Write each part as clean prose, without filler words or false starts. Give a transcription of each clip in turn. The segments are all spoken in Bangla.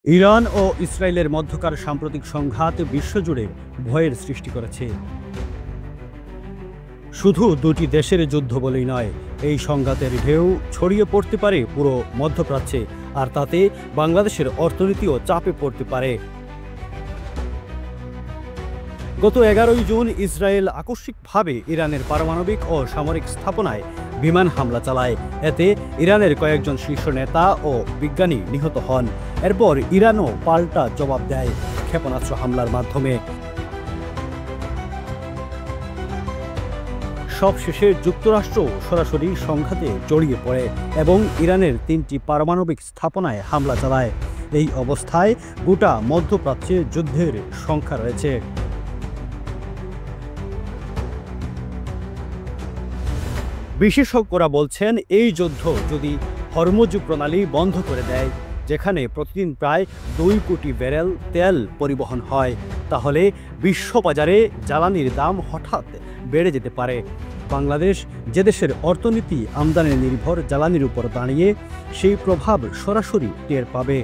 ইরান ও ইসরায়েলের মধ্যকার সাম্প্রতিক সংঘাত বিশ্বজুড়ে ভয়ের সৃষ্টি করেছে। শুধু দুটি দেশের যুদ্ধ বলেই নয়, এই সংঘাতের ঢেউ ছড়িয়ে পড়তে পারে পুরো মধ্যপ্রাচ্যে, আর তাতে বাংলাদেশের অর্থনীতিও চাপে পড়তে পারে। গত 11ই জুন ইসরায়েল আকস্মিকভাবে ইরানের পারমাণবিক ও সামরিক স্থাপনায় বিমান হামলা চালায়। এতে ইরানের কয়েকজন শীর্ষ নেতা ও বিজ্ঞানী নিহত হন। এরপর ইরানও পাল্টা জবাব দেয় ক্ষেপণাস্ত্র হামলার মাধ্যমে। সবশেষে যুক্তরাষ্ট্র সরাসরি সংঘাতে জড়িয়ে পড়ে এবং ইরানের 3টি পারমাণবিক স্থাপনায় হামলা চালায়। এই অবস্থায় গোটা মধ্যপ্রাচ্যে যুদ্ধের সংখ্যা রয়েছে। বিশেষজ্ঞরা বলছেন, এই যুদ্ধ যদি হরমুজ প্রণালী বন্ধ করে দেয়, যেখানে প্রতিদিন প্রায় 2 কোটি ব্যারেল তেল পরিবহন হয়, তাহলে বিশ্ববাজারে জ্বালানির দাম হঠাৎ বেড়ে যেতে পারে। বাংলাদেশ, যে দেশের অর্থনীতি আমদানি নির্ভর জ্বালানির উপর দাঁড়িয়ে, সেই প্রভাব সরাসরি টের পাবে।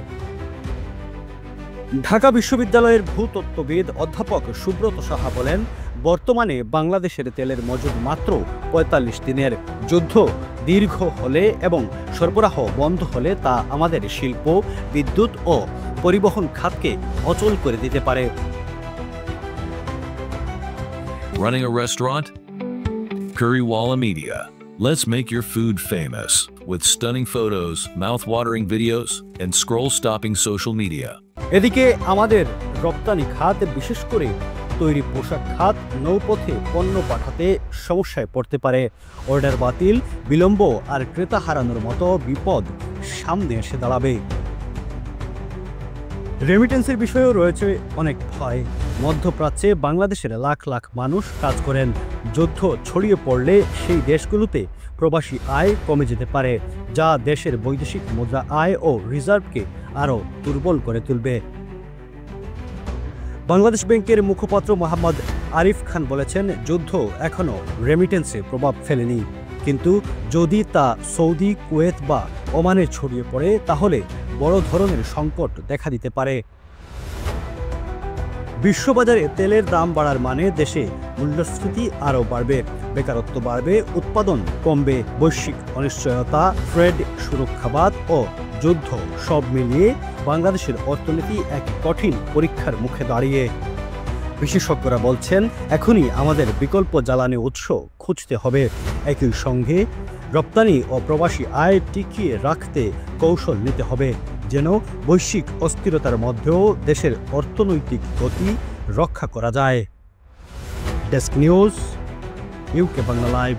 ঢাকা বিশ্ববিদ্যালয়ের ভূতত্ত্ববিদ অধ্যাপক সুব্রত সাহা বলেন, বর্তমানে বাংলাদেশের তেলের মজুদ মাত্র 45 দিনের। যুদ্ধ দীর্ঘ হলে এবং সরবরাহ বন্ধ হলে তা আমাদের শিল্প, বিদ্যুৎ ও পরিবহন খাতকে অচল করে দিতে পারে। Running a restaurant? Currywalla Media. Let's make your food famous with stunning photos, mouth-watering videos, and scroll-stopping social media. এদিকে আমাদের রপ্তানি খাত, বিশেষ করে তৈরি পোশাক খাত, নৌপথে পণ্য পাঠাতে সমস্যায় পড়তে পারে। অর্ডার বাতিল, বিলম্ব আর ক্রেতা হারানোর মতো বিপদ সামনে এসে দাঁড়াবে। রেমিটেন্সের বিষয়েও রয়েছে অনেক ভয়। মধ্যপ্রাচ্যে বাংলাদেশের লাখ লাখ মানুষ কাজ করেন। যুদ্ধ ছড়িয়ে পড়লে সেই দেশগুলোতে প্রবাসী আয় কমে যেতে পারে, যা দেশের বৈদেশিক মুদ্রা আয় ও রিজার্ভকে আরও দুর্বল করে তুলবে। বাংলাদেশ ব্যাংকের মুখপাত্র মোহাম্মদ আরিফ খান বলেছেন, যুদ্ধ এখনও রেমিটেন্সে প্রভাব ফেলেনি, কিন্তু যদি তা সৌদি, কুয়েত বা ওমানে ছড়িয়ে পড়ে, তাহলে বড় ধরনের সংকট দেখা দিতে পারে। বিশ্ববাজারে তেলের দাম বাড়ার মানে দেশে মূল্যস্ফীতি আরও বাড়বে, বেকারত্ব বাড়বে, উৎপাদন কমবে, বৈশ্বিক অনিশ্চয়তা, ট্রেড সুরক্ষাবাদ ও যুদ্ধ, সব মিলিয়ে বাংলাদেশের অর্থনীতি এক কঠিন পরীক্ষার মুখে দাঁড়িয়ে। বিশেষজ্ঞরা বলছেন, এখনই আমাদের বিকল্প জ্বালানি উৎস খুঁজতে হবে। একই সঙ্গে রপ্তানি ও প্রবাসী আয় টিকিয়ে রাখতে কৌশল নিতে হবে, যেন বৈশ্বিক অস্থিরতার মধ্যেও দেশের অর্থনৈতিক গতি রক্ষা করা যায়। Desk news, UK Bangla live.